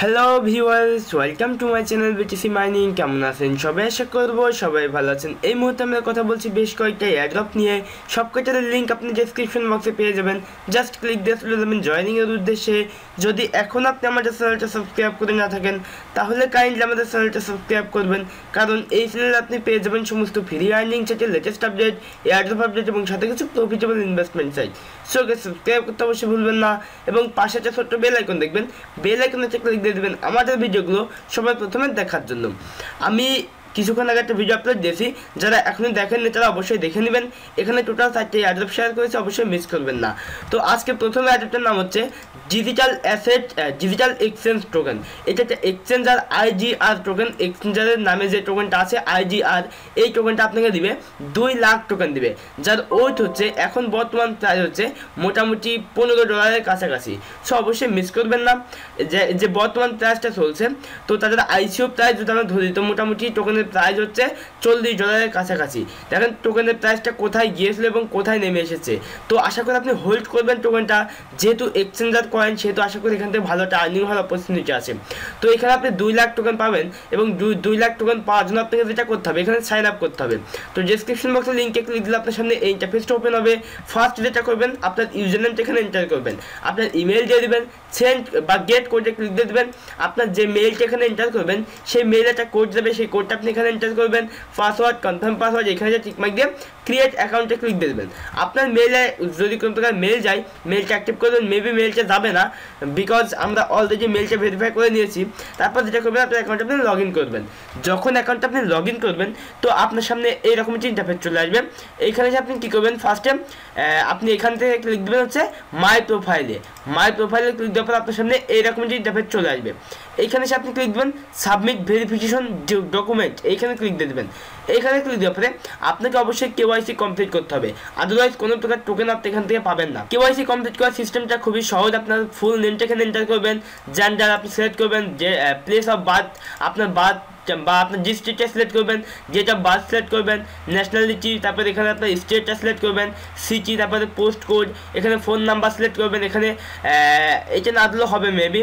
Hello viewers, welcome to my channel BTC mining. কেমন আছেন সবাই? আশা করবো সবাই ভালো আছেন। এই মুহূর্তে আমরা কথা বলছি বেশ কয়েকটা এয়ারড্রপ নিয়ে। সবকটার লিঙ্ক আপনি ডেসক্রিপশন বক্সে পেয়ে যাবেন। জাস্ট ক্লিক দিয়ে চলে যাবেন জয়েনিংয়ের উদ্দেশ্যে। যদি এখন আপনি আমাদের চ্যানেলটা সাবস্ক্রাইব করে না থাকেন তাহলে কাইন্ডলি আমাদের চ্যানেলটা সাবস্ক্রাইব করবেন, কারণ এই চ্যানেলে আপনি পেয়ে যাবেন সমস্ত ফ্রি আর্নিং সাইটের লেটেস্ট আপডেট, এয়ারড্রপ আপডেট এবং সাথে কিছু profitable investment site. So subscribe করতে অবশ্যই ভুলবেন না এবং পাশে একটা ছোট্ট বেল আইকন দেখবেন, বেল আইকনে ক্লিক দিয়ে দেবেন আমাদের ভিডিওগুলো সবার প্রথমে দেখার জন্য। আমি কিছুক্ষণ আগে একটা ভিডিও আপলোড দিয়েছি, যারা এখনও দেখেননি তারা অবশ্যই দেখে নেবেন। এখানে টোটাল 4টি অ্যাড্রপ শেয়ার করেছে, অবশ্যই মিস করবেন না। তো আজকে প্রথমে অ্যাড্রপটার নাম হচ্ছে digital asset digital exchange token. এটা একটা এক্সচেঞ্জার IGR টোকেন। এক্সচেঞ্জারের নামে যে টোকেনটা আছে IGR, এই টোকেনটা আপনাকে দিবে 2 লাখ টোকেন দিবে, যার ওয়েট হচ্ছে এখন বর্তমান প্রাইস হচ্ছে মোটামুটি $15 কাছাকাছি। সো অবশ্যই মিস করবেন না। যে বর্তমান প্রাইসটা চলছে, তো তাদের ICO প্রাইস যদি আমরা ধরি তো মোটামুটি টোকেনের প্রাইস হচ্ছে $40 কাছাকাছি। দেখেন টোকেনের প্রাইসটা কোথায় গিয়েছিল এবং কোথায় নেমে এসেছে। তো আশা করি আপনি হোল্ড করবেন টোকেনটা, যেহেতু এক্সচেঞ্জার কয়েন সেহেতু আশা করি এখান থেকে ভালো একটা আর্নিং হওয়ার অপরচুনিটি আছে। তো এখানে আপনি 2 লাখ টোকেন পাবেন এবং 2 লাখ টোকেন পাওয়ার জন্য আপনাকে যেটা করতে হবে, এখানে সাইন আপ করতে হবে। তো ডেসক্রিপশন বক্সে লিঙ্কে ক্লিক দিলে আপনার সামনে এই ইন্টারফেসটা ওপেন হবে। ফার্স্ট যেটা করবেন, আপনার ইউজার নেমটা এখানে এন্টার করবেন, আপনার ইমেল দিয়ে দেবেন, সেন্ড বা গেট কোডে ক্লিক দিয়ে দেবেন। আপনার যে মেইলটা এখানে এন্টার করবেন সেই মেইলে একটা কোড যাবে, সেই কোডটা আপনি এখানে এন্টার করবেন। পাসওয়ার্ড, কনফার্ম পাসওয়ার্ড, এখানে যে টিকমার্ক দিয়ে ক্রিয়েট অ্যাকাউন্টে ক্লিক দিয়ে দেবেন। আপনার মেইলে যদি কোনো প্রকার মেইল যায়, মেইলটা অ্যাক্টিভ করবেন। মেবি মেইলটা যাবে না, বিকজ আমরা অলরেডি মেইলটা ভেরিফাই করে নিয়েছি। তারপর যেটা করবেন, আপনার অ্যাকাউন্টে আপনি লগ ইন করবেন। যখন অ্যাকাউন্টে আপনি লগ ইন করবেন তো আপনার সামনে এইরকম একটা ইন্টারফেস চলে আসবে। এইখানে যে আপনি কী করবেন, ফার্স্টে আপনি এখান থেকে ক্লিক দেবেন হচ্ছে মাই প্রোফাইলে। মাই প্রোফাইলে ক্লিক দেওয়ার পর আপনার সামনে এইরকম একটা ইন্টারফেস চলে আসবে। এইখানে সে আপনি ক্লিক দেবেন সাবমিট ভেরিফিকেশন ডকুমেন্ট, এইখানে ক্লিক দিয়ে দেবেন। এইখানে ক্লিক দেওয়ার পরে আপনাকে অবশ্যই KYC কমপ্লিট করতে হবে, আদারওয়াইজ কোনো প্রকার টোকেন আপনি এখান থেকে পাবেন না। KYC কমপ্লিট করার সিস্টেমটা খুবই সহজ। আপনার ফুল নেমটা এখানে এন্টার করবেন, জেন্ডার আপনি সিলেক্ট করবেন, যে প্লেস অফ বার্থ আপনার বার্থ বা আপনার ডিস্ট্রিক্টটা সিলেক্ট করবেন, যেটা বার্থ সিলেক্ট করবেন, ন্যাশনালিটি, তারপরে এখানে আপনার স্টেটটা সিলেক্ট করবেন, সিটি, তারপরে পোস্ট কোড, এখানে ফোন নাম্বার সিলেক্ট করবেন। এখানে এটা না দিলেও হবে, মেবি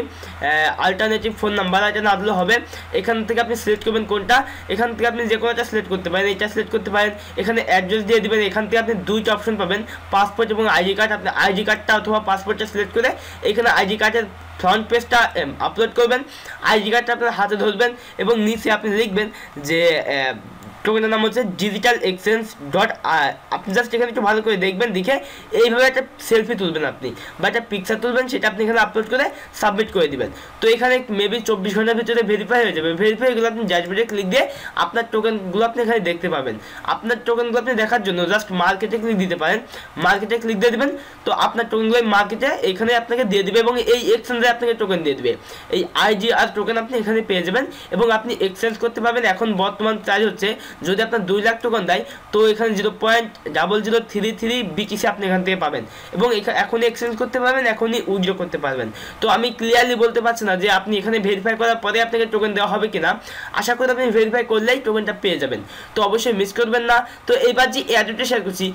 আলটারনেটিভ ফোন নাম্বার এটা না দিলেও হবে। এখান থেকে আপনি সিলেক্ট করবেন কোনটা, এখান থেকে আপনি যে কোনো একটা সিলেক্ট করতে পারেন, এটা সিলেক্ট করতে পারেন। এখানে অ্যাড্রেস দিয়ে দেবেন। এখান থেকে আপনি 2টা অপশন পাবেন, পাসপোর্ট এবং ID কার্ড। আপনি ID কার্ডটা অথবা পাসপোর্টটা সিলেক্ট করে এখানে ID কার্ডের ফ্রন্ট পেজটা আপলোড করবেন। ID কার্ডটা আপনার হাতে ধরবেন এবং নিচে আপনি লিখবেন যে টোকেনের নাম হচ্ছে ডিজিটাল এক্সচেঞ্জ ডট। আপনি জাস্ট এখানে একটু ভালো করে দেখবেন, দেখে এইভাবে একটা সেলফি তুলবেন আপনি, বা একটা পিকচার তুলবেন, সেটা আপনি এখানে আপলোড করে সাবমিট করে দিবেন। তো এখানে মেবি 24 ঘন্টার ভিতরে ভেরিফাই হয়ে যাবে। ভেরিফাই হয়ে গেলে আপনি ড্যাশবোর্ডে ক্লিক দিয়ে আপনার টোকেনগুলো আপনি এখানে দেখতে পাবেন। আপনার টোকেনগুলো আপনি দেখার জন্য জাস্ট মার্কেটে ক্লিক দিতে পারেন, মার্কেটে ক্লিক দিয়ে দেবেন। তো আপনার টোকেনগুলো মার্কেটে এখানে আপনাকে দিয়ে দেবে এবং এই এক্সচেঞ্জে আপনাকে টোকেন দিয়ে দেবে। এই IGR টোকেন আপনি এখানে পেয়ে যাবেন এবং আপনি এক্সচেঞ্জ করতে পারবেন। এখন বর্তমান প্রাইস হচ্ছে, যদি আপনার 2 লাখ টোকেন দেয় তো এখানে 0.0033 BTC আপনি এখান থেকে পাবেন এবং এখনই এক্সচেঞ্জ করতে পারবেন, এখনই উইথড্র করতে পারবেন। তো আমি ক্লিয়ারলি বলতে পারছি না যে আপনি এখানে ভেরিফাই করার পরে আপনাকে টোকেন দেওয়া হবে কিনা। আশা করি আপনি ভেরিফাই করলেই টোকেনটা পেয়ে যাবেন। তো অবশ্যই মিস করবেন না। তো এবার যে এয়ারড্রপটা শেয়ার করছি,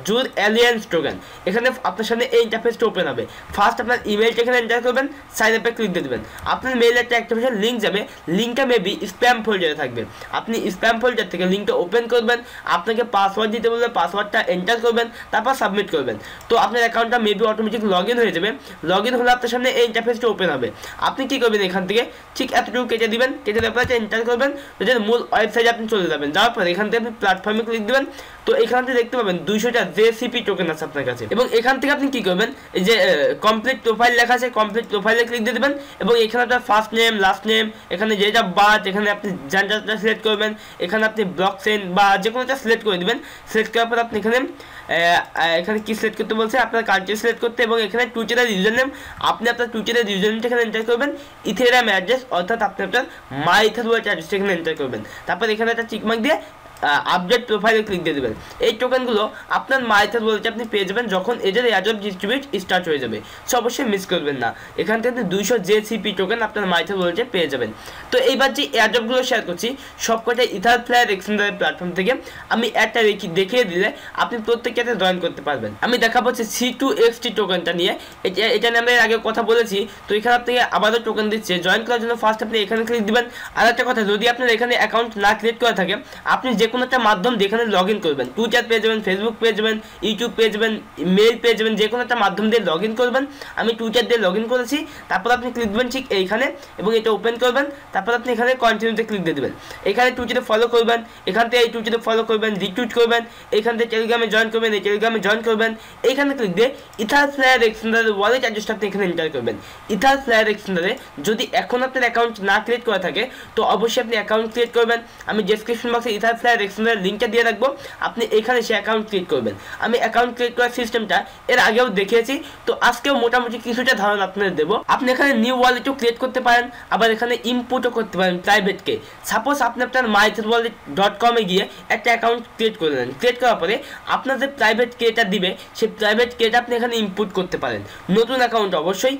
জুল অ্যালিয়েন্স টোকেন, এখানে আপনার সামনে এই ইন্টারফেসটা ওপেন হবে। ফার্স্ট আপনার ইমেলটা এখানে এন্টার করবেন, সাইন আপে ক্লিক দিয়ে দেবেন। আপনার মেইলে একটা অ্যাক্টিভেশন লিঙ্ক যাবে, লিঙ্কটা মেবি স্প্যাম ফোল্ডারে থাকবে। আপনি স্প্যাম ফোল্ডার থেকে লিঙ্কটা ওপেন করবেন, আপনাকে পাসওয়ার্ড দিতে বলবে, পাসওয়ার্ডটা এন্টার করবেন, তারপর সাবমিট করবেন। তো আপনার অ্যাকাউন্টটা মেবি অটোমেটিক লগ ইন হয়ে যাবে। লগ ইন হলে আপনার সামনে এই ইন্টারফেসটা ওপেন হবে। আপনি কী করবেন, এখান থেকে ঠিক এতটুকু কেটে দিবেন, কেটে দেওয়ার পরে এন্টার করবেন, যে মূল ওয়েবসাইটে আপনি চলে যাবেন। যাওয়ার পরে এখান থেকে আপনি প্ল্যাটফর্মে ক্লিক দেবেন। তো এখান থেকে দেখতে পাবেন 200টা JCP টোকেন আছে আপনার কাছে এবং এখান থেকে আপনি কী করবেন, এই যে কমপ্লিট প্রোফাইল লেখা আছে, কমপ্লিট প্রোফাইলে ক্লিক দিয়ে দেবেন এবং এখানে আপনার ফার্স্ট নেম, লাস্ট নেম, এখানে যেটা বার্থ, এখানে আপনি জেন্ডারটা সিলেক্ট করবেন, এখানে আপনি ব্লক চেইন বা যে কোনো একটা সিলেক্ট করে দেবেন। সিলেক্ট করার পর আপনি এখানে কি সিলেক্ট করতে বলছে, আপনার কান্ট্রি সিলেক্ট করতে এবং এখানে টুইটারের ইউজার নেম, আপনি আপনার টুইটারের ইউজার নেমটা এখানে এন্টার করবেন। ইথেরিয়াম অ্যাড্রেস অর্থাৎ আপনি আপনার মাই ইথার ওয়ালেট অ্যাড্রেসটা এখানে এন্টার করবেন। তারপর এখানে একটা টিকমার্ক দিয়ে আপডেট প্রোফাইলে ক্লিক দিয়ে দেবেন। এই টোকেনগুলো আপনার মাইথের ওয়ালেটে আপনি পেয়ে যাবেন যখন এদের এয়ারড্রপ ডিস্ট্রিবিউট স্টার্ট হয়ে যাবে। সো অবশ্যই মিস করবেন না, এখান থেকে 200 JCP টোকেন আপনার মাইথের ওয়ালেটে পেয়ে যাবেন। তো এইবার যে এয়ারড্রপগুলো শেয়ার করছি সবকটা ইথারফ্লায়ার এক্সচেঞ্জের প্ল্যাটফর্ম থেকে আমি একটা দেখিয়ে দিলে আপনি প্রত্যেকটাতে জয়েন করতে পারবেন। আমি দেখাবো যে C2XT টোকেনটা নিয়ে, এটা নিয়ে আমি আগে কথা বলেছি। তো এখানে আপনি আবারও টোকেন দিচ্ছে। জয়েন করার জন্য ফার্স্ট আপনি এখানে ক্লিক দিবেন। আর একটা কথা, যদি আপনার এখানে অ্যাকাউন্ট না ক্রিয়েট করা থাকে আপনি যে কোনো একটা মাধ্যম দিয়ে এখানে লগ ইন করবেন। টুইটার পেয়ে যাবেন, ফেসবুক পেয়ে যাবেন, ইউটিউব পেয়ে যাবেন, মেল পেয়ে যাবেন, যে কোনো একটা মাধ্যম দিয়ে লগ ইন করবেন। আমি টুইটার দিয়ে লগ ইন করেছি। তারপর আপনি ক্লিক দেবেন ঠিক এইখানে এবং এটা ওপেন করবেন। তারপর আপনি এখানে কন্টিনিউতে ক্লিক দিয়ে দেবেন। এখানে টুইটারে ফলো করবেন, এখান থেকে এই টুইটারে ফলো করবেন, রিটুইট করবেন, এখান থেকে টেলিগ্রামে জয়েন করবেন, এই টেলিগ্রামে জয়েন করবেন। এইখানে ক্লিক দিয়ে ইথারফ্লায়ার এক্সচেঞ্জের ওয়ালেট অ্যাড্রেসটা আপনি এখানে এন্টার করবেন। ইথারফ্লায়ার এক্সচেঞ্জে যদি এখন আপনার অ্যাকাউন্ট না ক্রিয়েট করা থাকে তো অবশ্যই আপনি অ্যাকাউন্ট ক্রিয়েট করবেন। আমি ডেসক্রিপশন বক্সে ইথারফ্লায়ার এক্সচেঞ্জের লিঙ্কটা দিয়ে রাখবো, আপনি এখানে সে অ্যাকাউন্ট ক্রিয়েট করবেন। আমি অ্যাকাউন্ট ক্রিয়েট করার সিস্টেমটা এর আগেও দেখিয়েছি, তো আজকেও মোটামুটি কিছুটা ধারণা আপনাদের দেবো। আপনি এখানে নিউ ওয়ালেটও ক্রিয়েট করতে পারেন, আবার এখানে ইম্পোর্টও করতে পারেন প্রাইভেটকে। সাপোজ আপনি আপনার myetherwallet.com এ গিয়ে একটা অ্যাকাউন্ট ক্রিয়েট করলেন। ক্রিয়েট করার পরে আপনার যে প্রাইভেট কেটা দিবে সেই প্রাইভেট কেটা আপনি এখানে ইম্পোর্ট করতে পারেন। নতুন অ্যাকাউন্ট অবশ্যই,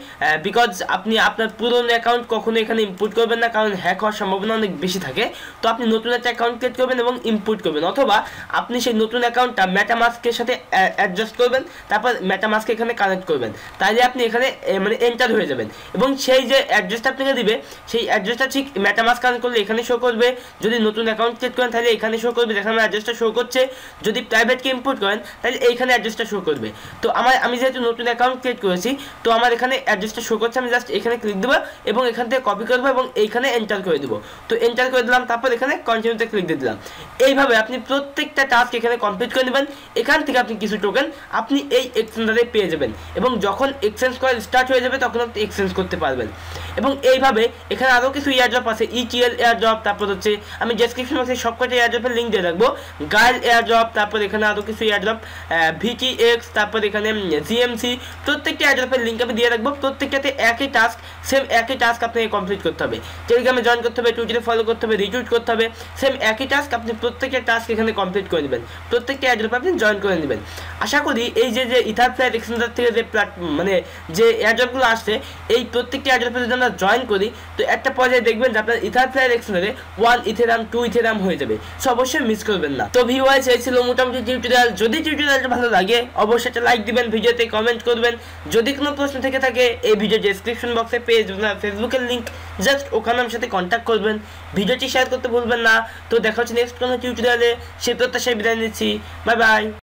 বিকজ আপনি আপনার পুরনো অ্যাকাউন্ট কখনো এখানে ইম্পোর্ট করবেন না, কারণ হ্যাক হওয়ার সম্ভাবনা অনেক বেশি থাকে। তো আপনি নতুন একটা অ্যাকাউন্ট ক্রিয়েট করবেন এবং ইম্পোর্ট করবেন, অথবা আপনি সেই নতুন অ্যাকাউন্টটা মেটামাস্কের সাথে অ্যাডজাস্ট করবেন, তারপর মেটামাস্কে এখানে কানেক্ট করবেন। তাহলে আপনি এখানে মানে এন্টার হয়ে যাবেন এবং সেই যে অ্যাড্রেসটা আপনাকে দিবে সেই অ্যাড্রেসটা ঠিক মেটামাস্ক কানেক্ট করলে এখানে শো করবে। যদি নতুন অ্যাকাউন্ট ক্রিয়েট করেন তাহলে এখানে শো করবে, যেখানে অ্যাড্রেসটা শো করছে। যদি প্রাইভেটকে ইম্পোর্ট করেন তাহলে এইখানে অ্যাড্রেসটা শো করবে। তো আমি যেহেতু নতুন অ্যাকাউন্ট ক্রিয়েট করেছি তো আমার এখানে অ্যাড্রেসটা শো করছে। আমি জাস্ট এখানে ক্লিক দেবো এবং এখান থেকে কপি করবো এবং এইখানে এন্টার করে দেবো। তো এন্টার করে দিলাম, তারপর এখানে কন্টিনিউতে ক্লিক দিয়ে দিলাম। এইভাবে আপনি প্রত্যেকটা টাস্ক এখানে কমপ্লিট করে নেবেন। এখান থেকে আপনি কিছু টোকেন আপনি এই এক্সচেঞ্জারে পেয়ে যাবেন এবং যখন এক্সচেঞ্জ করা স্টার্ট হয়ে যাবে তখন আপনি এক্সচেঞ্জ করতে পারবেন। এবং এইভাবে এখানে আরও কিছু এয়ারড্রপ আছে, ETL এয়ারড্রপ, তারপর হচ্ছে আমি ডেসক্রিপশন বক্সে সবকটা এয়ারড্রপের লিঙ্ক দিয়ে রাখবো। গাইল এয়ারড্রপ, তারপর এখানে আরও কিছু এয়ারড্রপ, VTX, তারপর এখানে GMC, প্রত্যেকটা এয়ারড্রপের লিঙ্ক আমি দিয়ে রাখবো। প্রত্যেকটাতে একই টাস্ক, সেম একই টাস্ক আপনাকে কমপ্লিট করতে হবে। টেলিগ্রামে জয়েন করতে হবে, টুইটারে ফলো করতে হবে, রিটুইট করতে হবে, সেম একই টাস্ক। আপনি প্রত্যেকটা টাস্ক এখানে কমপ্লিট করে নেবেন, প্রত্যেকটা এয়ারড্রপে আপনি জয়েন করে নেবেন। আশা করি এই যে ইথারফ্লায়ার এক্সচেঞ্জার থেকে যে মানে যে এয়ারড্রপগুলো আসছে এই প্রত্যেকটা এয়ারড্রপে যদি আমরা জয়েন করি তো একটা পর্যায়ে দেখবেন যে আপনার ইথারফ্লায়ার এক্সচেঞ্জারে 1 ইথেরিয়াম 2 ইথেরিয়াম হয়ে যাবে। সো অবশ্যই মিস করবেন না। তো ভিউয়ার্স, এই ছিল মোটামুটি টিউটোরিয়াল। যদি টিউটোরিয়ালটা ভালো লাগে অবশ্যই একটা লাইক দিবেন, ভিডিওতে কমেন্ট করবেন। যদি কোনো প্রশ্ন থেকে থাকে এই ভিডিও ডেসক্রিপশন বক্সে পেজ না ফেসবুকের লিঙ্ক, জাস্ট ওখানে আমার সাথে কন্ট্যাক্ট করবেন। ভিডিওটি শেয়ার করতে ভুলবেন না। তো দেখা হচ্ছে নেক্সট কোনো টিউটোরিয়ালে। সেই প্রত্যাশায় বিদায় নিচ্ছি। Bye bye.